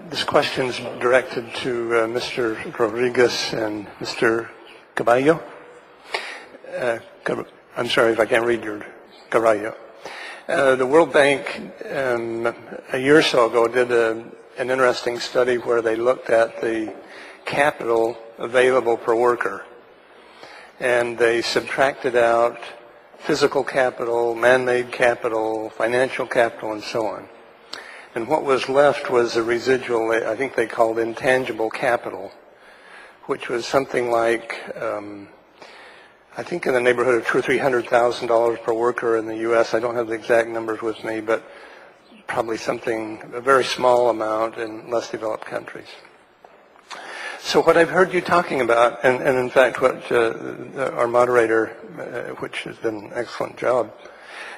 This question is directed to Mr. Rodriguez and Mr. Caballo. I'm sorry if I can't read your Caballo. The World Bank a year or so ago did an interesting study where they looked at the capital available per worker. And they subtracted out physical capital, man-made capital, financial capital, and so on. And what was left was a residual, I think they called intangible capital, which was something like, I think in the neighborhood of $200,000 or $300,000 per worker in the U.S. I don't have the exact numbers with me, but probably something, a very small amount in less developed countries. So what I've heard you talking about, and in fact what our moderator, which has done an excellent job,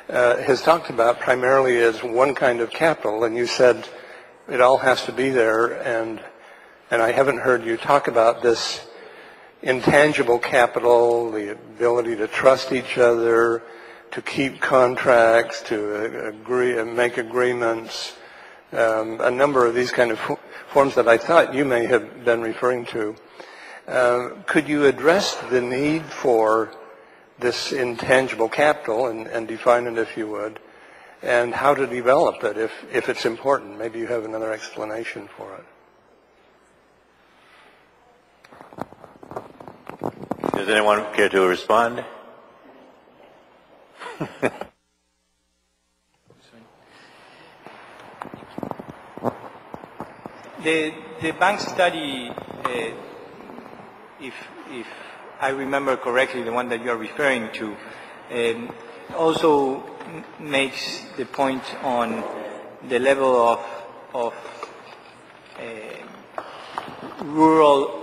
has talked about primarily as one kind of capital, and you said it all has to be there, and I haven't heard you talk about this intangible capital, the ability to trust each other, to keep contracts, to agree and make agreements, a number of these kind of forms that I thought you may have been referring to. Could you address the need for this intangible capital and define it if you would, and how to develop it if it's important? Maybe you have another explanation for it. Does anyone care to respond? The bank study, if I remember correctly, the one that you are referring to, also makes the point on the level of rural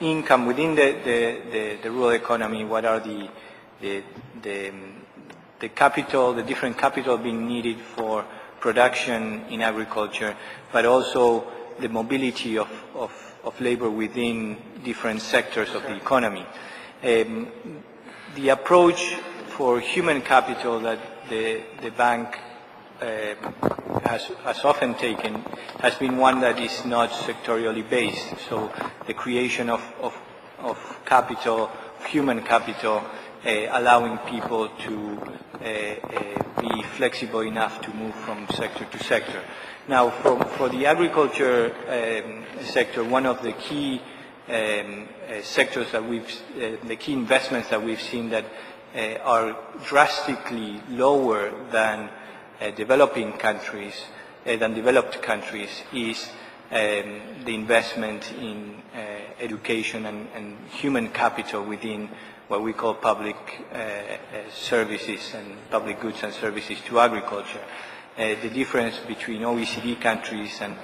income within the rural economy. What are the capital, the different capital being needed for production in agriculture, but also the mobility of labor within different sectors of the economy. The approach for human capital that the bank has often taken has been one that is not sectorially based. So the creation of capital, human capital, allowing people to be flexible enough to move from sector to sector. Now, for the agriculture sector, one of the key sectors that the key investments that we've seen that are drastically lower than developing countries, than developed countries, is the investment in education and human capital within what we call public services and public goods and services to agriculture. The difference between OECD countries and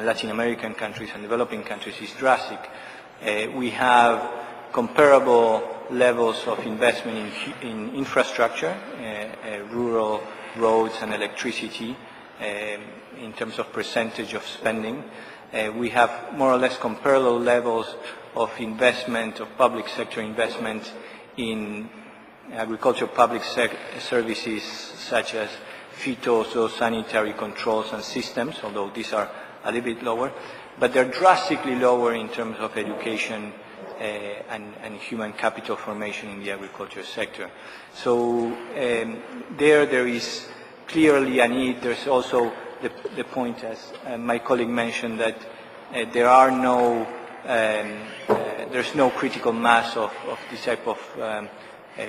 Latin American countries and developing countries is drastic. We have comparable levels of investment in infrastructure, rural roads and electricity, in terms of percentage of spending. We have more or less comparable levels of investment, of public sector investment in agricultural public services such as phytosanitary controls and systems, although these are a little bit lower, but they're drastically lower in terms of education and human capital formation in the agriculture sector. So there is clearly a need. There's also the point, as my colleague mentioned, that there's no critical mass of this type of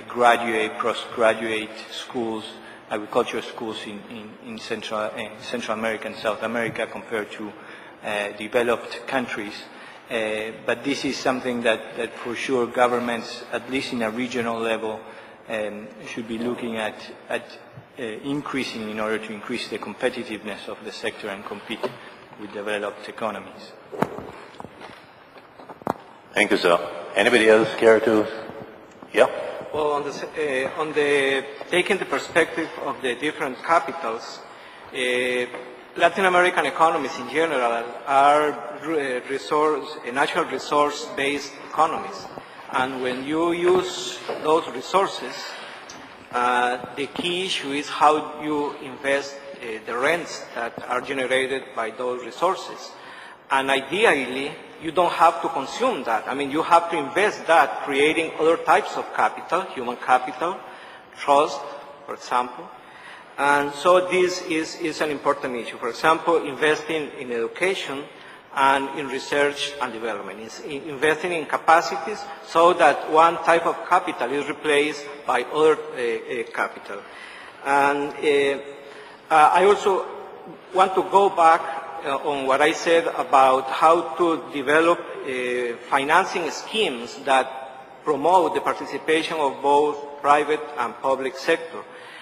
graduate, postgraduate schools, agricultural schools in Central America and South America compared to developed countries. But this is something that for sure governments, at least in a regional level, should be looking at increasing in order to increase the competitiveness of the sector and compete with developed economies. Thank you, sir. Anybody else care to? Yeah. Well, taking the perspective of the different capitals, Latin American economies in general are natural resource-based economies. And when you use those resources, the key issue is how you invest the rents that are generated by those resources. And ideally, you don't have to consume that. I mean, you have to invest that, creating other types of capital, human capital, trust, for example. And so this is an important issue. For example, investing in education and in research and development. It's investing in capacities so that one type of capital is replaced by other capital. And I also want to go back on what I said about how to develop financing schemes that promote the participation of both private and public sector.